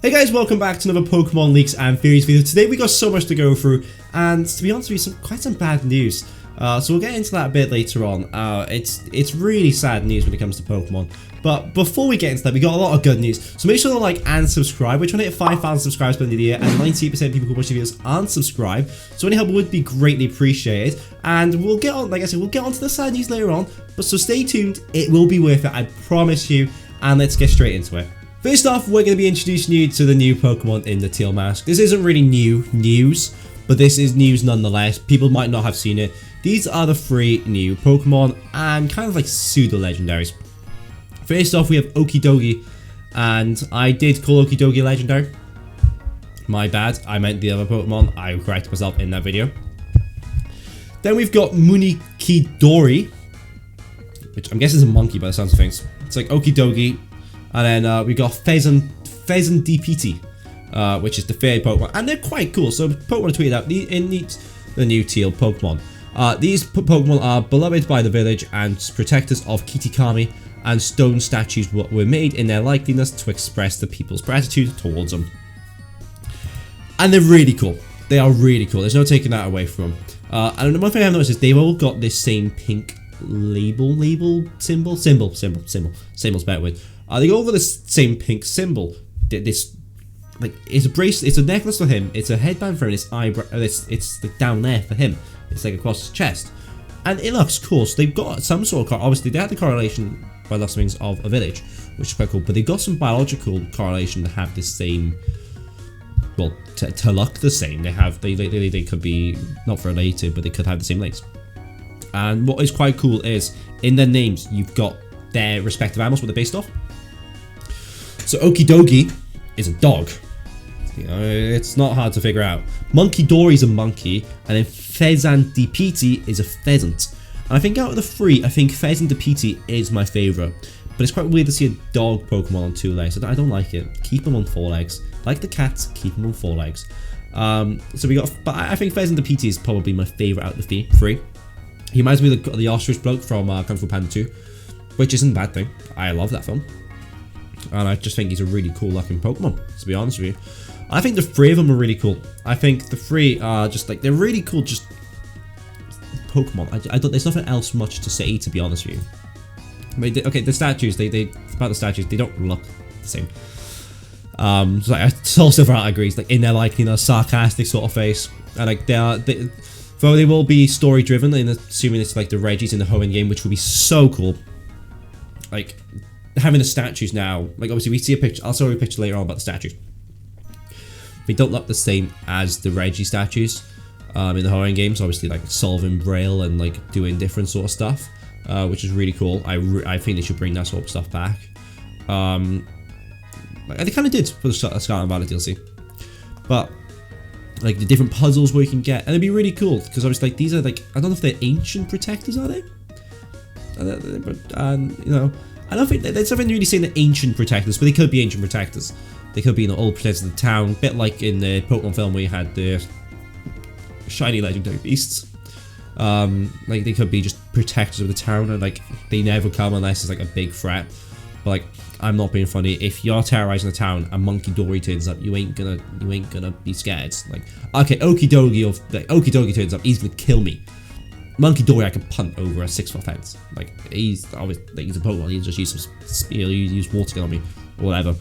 Hey guys, welcome back to another Pokemon Leaks and Theories video. Today we got so much to go through, and to be honest with you, quite some bad news. So we'll get into that a bit later on. It's really sad news when it comes to Pokemon. But before we get into that, we got a lot of good news. So make sure to like and subscribe. We're trying to hit 5,000 subscribers by the end of the year, and 98% of people who watch the videos aren't subscribed. So any help would be greatly appreciated. And we'll get on, like I said, we'll get onto the sad news later on. But so stay tuned. It will be worth it, I promise you. And let's get straight into it. First off, we're going to be introducing you to the new Pokemon in the Teal Mask. This isn't really new news, but this is news nonetheless. People might not have seen it. These are the 3 new Pokemon and kind of like pseudo-legendaries. First off, we have Okidogi, and I did call Okidogi legendary. My bad, I meant the other Pokemon. I corrected myself in that video. Then we've got Munikidori, which I'm guessing is a monkey by the sounds of things. It's like Okidogi. And then we got Fezandipiti, which is the third Pokemon, and they're quite cool. So Pokemon tweeted out the new Teal Pokemon. These Pokemon are beloved by the village and protectors of Kitakami, and stone statues were made in their likeness to express the people's gratitude towards them. And they're really cool. They are really cool. There's no taking that away from them. And one thing I've noticed is they've all got this same pink symbol's better with. They all got this same pink symbol. This, like, it's a bracelet, it's a necklace for him, it's a headband for him, it's eyebrow, it's like down there for him. It's like across his chest, and it looks cool. So they've got some sort of obviously they had the correlation by the things of a village, which is quite cool. But they've got some biological correlation to have the same. Well, to look the same. They could be not related, but they could have the same legs. And what is quite cool is in their names you've got their respective animals, what they're based off. So Okidogi is a dog. You know, it's not hard to figure out. Munkidori is a monkey, and then Fezandipiti is a pheasant. And I think out of the 3, I think Fezandipiti is my favourite. But it's quite weird to see a dog Pokemon on 2 legs. I don't like it. Keep them on 4 legs. Like the cats, keep them on 4 legs. So we got, but I think Fezandipiti is probably my favourite out of the 3. He reminds me of the ostrich bloke from Kung Fu Panda 2, which isn't a bad thing. I love that film. And I just think he's a really cool looking Pokemon, to be honest with you. I think the 3 of them are really cool. I think the 3 are just like, they're really cool just Pokemon. There's nothing else much to say, to be honest with you. I mean, okay, the statues, about the statues, they don't look the same. So like, Soul Silverheart agrees, like in their like, you know, sarcastic sort of face. And like though they will be story driven, and assuming it's like the Regis in the Hoenn game, which will be so cool. Like having the statues now, like obviously we see a picture, I'll show you a picture later on about the statues. They don't look the same as the Reggie statues in the Hoenn games, obviously like solving Braille and like doing different sort of stuff, which is really cool. I think they should bring that sort of stuff back. They kind of did for the Scarlet and Violet DLC, but like the different puzzles where you can get, and it'd be really cool because obviously like these are like, I don't know if they're ancient protectors, are they? And you know, I don't think there's something really saying the ancient protectors, but they could be ancient protectors. They could be, you know, old protectors of the town, a bit like in the Pokemon film where you had the shiny legendary beasts. Like they could be just protectors of the town, and like they never come unless it's like a big threat. But like, I'm not being funny. If you're terrorizing the town and Munkidori turns up, you ain't gonna be scared. Like, okay, Okidogi turns up, he's gonna kill me. Munkidori I can punt over a 6-foot fence. Like he's always like, he's a Pokemon. He just use some spear, use water gun on me, or whatever.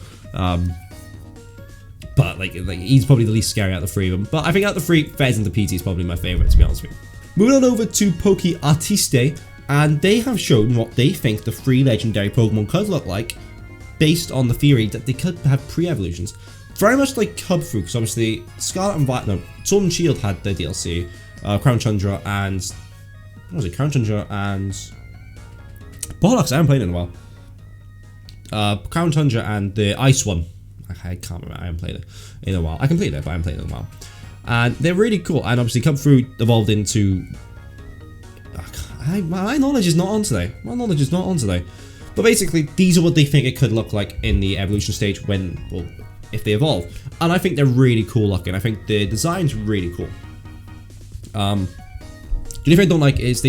But like he's probably the least scary out of the 3 of them. But I think out of the 3, Fezandipiti is probably my favourite, to be honest with you. Moving on over to Poke Artiste, and they have shown what they think the 3 legendary Pokemon could look like, based on the theory that they could have pre-evolutions. Very much like Cubfru, because obviously Scarlet and Violet, no, Sword and Shield had their DLC, Crown Tundra and, what was it, Crown Tundra and Bollocks, I haven't played it in a while. Crown Tundra and the Ice one. I can't remember, I haven't played it in a while. I completed it, but I haven't played it in a while. And they're really cool, and obviously Cubfru evolved into... My knowledge is not on today. But basically, these are what they think it could look like in the evolution stage when, well, if they evolve. And I think they're really cool looking. I think the design's really cool. The only thing I don't like is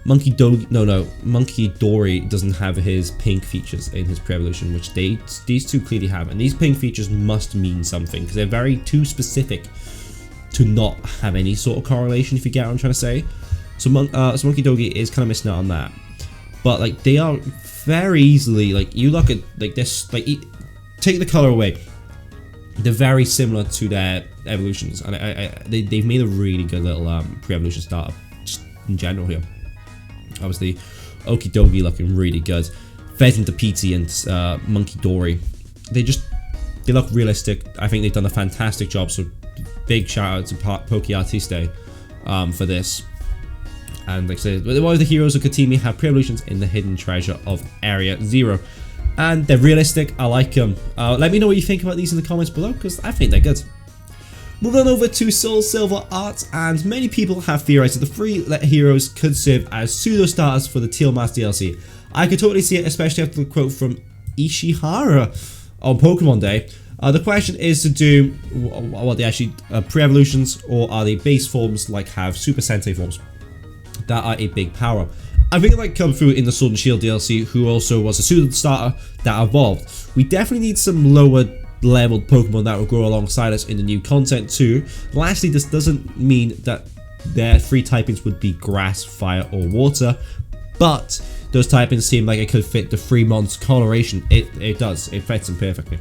Monkey Dory doesn't have his pink features in his pre-evolution, which these two clearly have, and these pink features must mean something because they're very too specific to not have any sort of correlation, if you get what I'm trying to say. So Monkey Dogi is kind of missing out on that, but like they are very easily, like you look at like this, like take the color away, they're very similar to their evolutions, and they've made a really good little pre-evolution starter just in general here. Obviously, Okidogi looking really good. Pheasant Piti and Monkey Dory, they look realistic. I think they've done a fantastic job. So big shout out to Pokeartiste for this. And like I said, one of the heroes of Katimi have pre-evolutions in the hidden treasure of Area Zero, and they're realistic. I like them. Let me know what you think about these in the comments below, because I think they're good. Moving on over to Soul Silver art, and many people have theorized that the three heroes could serve as pseudo starters for the Teal Mask DLC. I could totally see it, especially after the quote from Ishihara on Pokemon Day. The question is to do what they actually pre-evolutions, or are they base forms like have Super Sentai forms that are a big power up? I think it might come through in the Sword and Shield DLC, who also was a pseudo starter that evolved. We definitely need some lower leveled Pokemon that will grow alongside us in the new content too. Lastly, this doesn't mean that their three typings would be grass, fire, or water, but those typings seem like it could fit the three months coloration. It does. It fits them perfectly.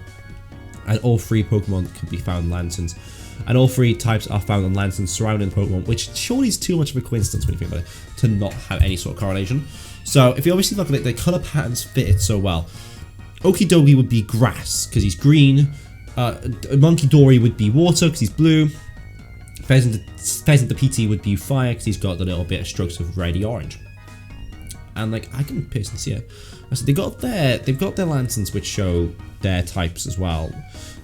And all three Pokemon can be found in Lanterns. And all three types are found in Lanterns surrounding Pokemon, which surely is too much of a coincidence when you think about it, to not have any sort of correlation. So if you obviously look at it, the color patterns fit it so well. Okidogi would be grass because he's green. Monkey Dory would be water because he's blue. Pheasant Piti would be fire because he's got the little bit of strokes of reddy orange. And like I can personally see it. So they've got their lanterns which show their types as well.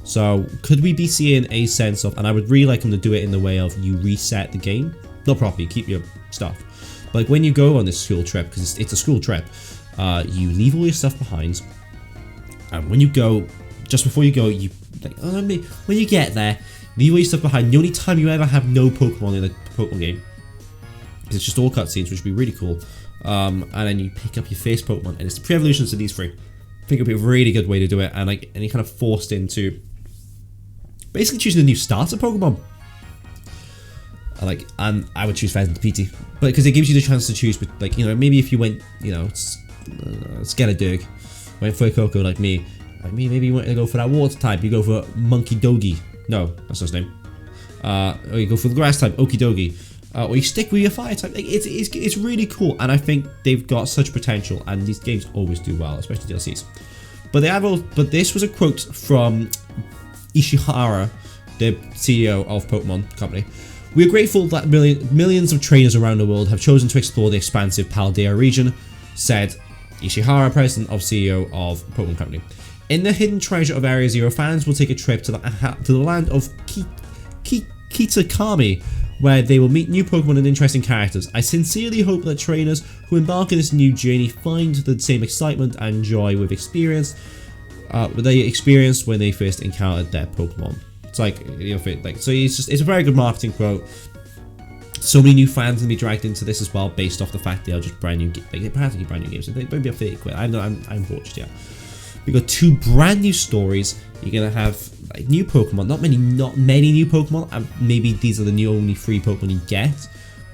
So could we be seeing a sense of, and I would really like them to do it in the way of you reset the game, not properly, keep your stuff. But like when you go on this school trip, because it's a school trip, you leave all your stuff behind. And when you go, just before you go, you like, when you get there, leave all your stuff behind. The only time you ever have no Pokemon in a Pokemon game, it's just all cutscenes, which would be really cool. And then you pick up your first Pokemon, and it's the pre-evolutions of these three. I think it'd be a really good way to do it, and like, and you're kind of forced into basically choosing a new starter Pokemon. And I would choose Pheasant Piti, but because it gives you the chance to choose, like, you know, maybe if you went, you know, Skeledirge, went for a Coco like me, maybe you want to go for that water type, you go for Monkey Dogi. No, that's not his name. Or you go for the grass type, Okidogi. Or you stick with your fire type. Like, it's really cool, and I think they've got such potential, and these games always do well, especially DLCs. But but this was a quote from Ishihara, the CEO of Pokemon Company. "We are grateful that millions of trainers around the world have chosen to explore the expansive Paldea region," said Ishihara, president of CEO of Pokemon Company. "In the hidden treasure of Area Zero, fans will take a trip to the land of Kitakami, where they will meet new Pokemon and interesting characters. I sincerely hope that trainers who embark on this new journey find the same excitement and joy they experienced when they first encountered their Pokemon." It's like, you know, so it's a very good marketing quote. So many new fans can be dragged into this as well, based off the fact they are just brand new, like they're practically brand new games. So they might be a 30 quid. I'm watched, yeah. We've got two brand new stories. You're gonna have like new Pokemon, not many new Pokemon. Maybe these are the only free Pokemon you get,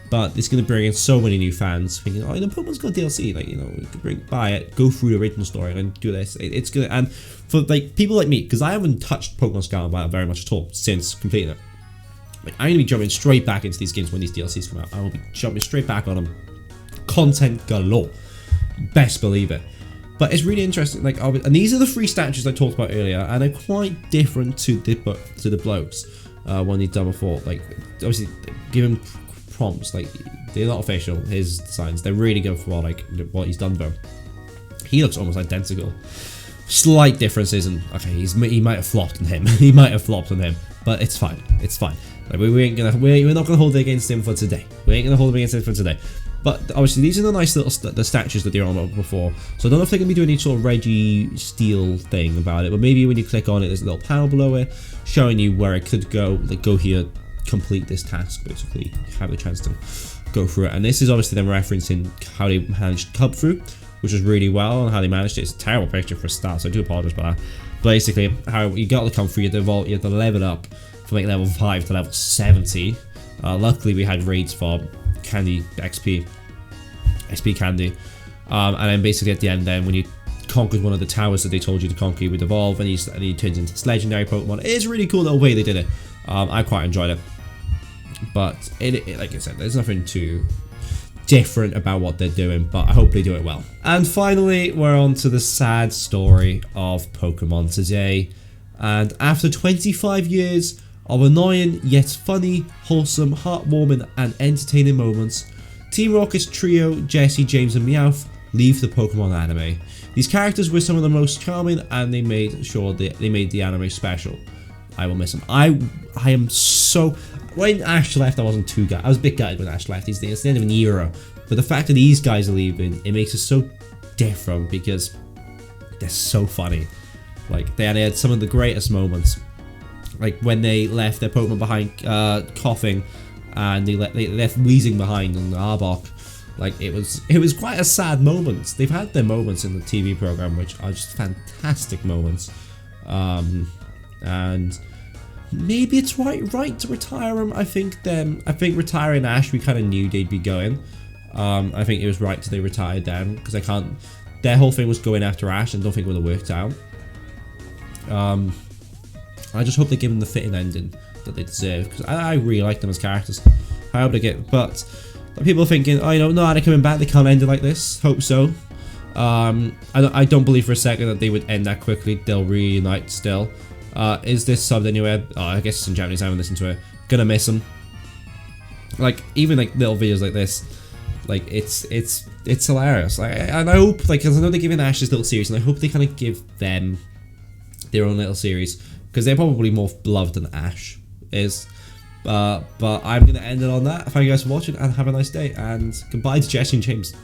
but it's gonna bring in so many new fans thinking, oh, you know, Pokemon's got DLC, like, you know, you could buy it, go through the original story, and do this. It's gonna, and for like people like me, because I haven't touched Pokemon Scarlet and Violet very much at all since completing it. Like, I'm gonna be jumping straight back into these games when these DLCs come out. I will be jumping straight back on them. Content galore, best believe it. But it's really interesting, like, and these are the three statues I talked about earlier, and they're quite different to the blokes one he'd done before. Like, obviously, give him prompts, like, they're not official. His designs, they're really good for what he's done though. He looks almost identical. Slight differences, and okay, he might have flopped on him. He might have flopped on him, but it's fine. It's fine. Like, we're not gonna hold it against him for today. We ain't gonna hold it against him for today. But obviously, these are the nice little the statues that they're on about before. So I don't know if they're going to be doing any sort of Reggie Steel thing about it. But maybe when you click on it, there's a little panel below it showing you where it could go. Like, go here, complete this task, basically. Have a chance to go through it. And this is obviously them referencing how they managed to come through, which was really well, and how they managed it. It's a terrible picture for a start, so I do apologize for that. Basically, how you got to come through, you have to level up from like level 5 to level 70. Luckily, we had raids for Candy XP Candy. And then basically at the end then, when you conquered one of the towers that they told you to conquer, you would evolve, and he turns into this legendary Pokemon. It is a really cool little way they did it. I quite enjoyed it. But, like I said, there's nothing too different about what they're doing, but I hope they do it well. And finally, we're on to the sad story of Pokemon today. And after 25 years of annoying yet funny, wholesome, heartwarming and entertaining moments, Team Rocket's trio, Jessie, James and Meowth, leave the Pokemon anime. These characters were some of the most charming, and they made sure they made the anime special. I will miss them. I am so... When Ash left, I wasn't too gutted. I was a bit gutted when Ash left. It's the end of an era. But the fact that these guys are leaving, it makes it so different because they're so funny. Like, they had some of the greatest moments. Like, when they left their Pokemon behind coughing, and they left wheezing behind on the Arbok. Like, it was quite a sad moment. They've had their moments in the TV program, which are just fantastic moments. And maybe it's right to retire him. I think retiring Ash, we kind of knew they'd be going. I think it was right that they retired them, because their whole thing was going after Ash, and I don't think it would have worked out. I just hope they give them the fitting ending that they deserve, because I really like them as characters. I hope they get, but people are thinking, oh, no, they're coming back, they can't end it like this. Hope so. I don't believe for a second that they would end that quickly. They'll reunite still. Is this subbed anywhere? Oh, I guess it's in Japanese. I haven't listened to it. Gonna miss them. Like, even like little videos like this, like it's hilarious. And I hope, like, because I know they're giving Ash this little series, and I hope they kind of give them their own little series, because they're probably more beloved than Ash is. But I'm gonna end it on that. Thank you guys for watching, and have a nice day. And goodbye to Jessie and James.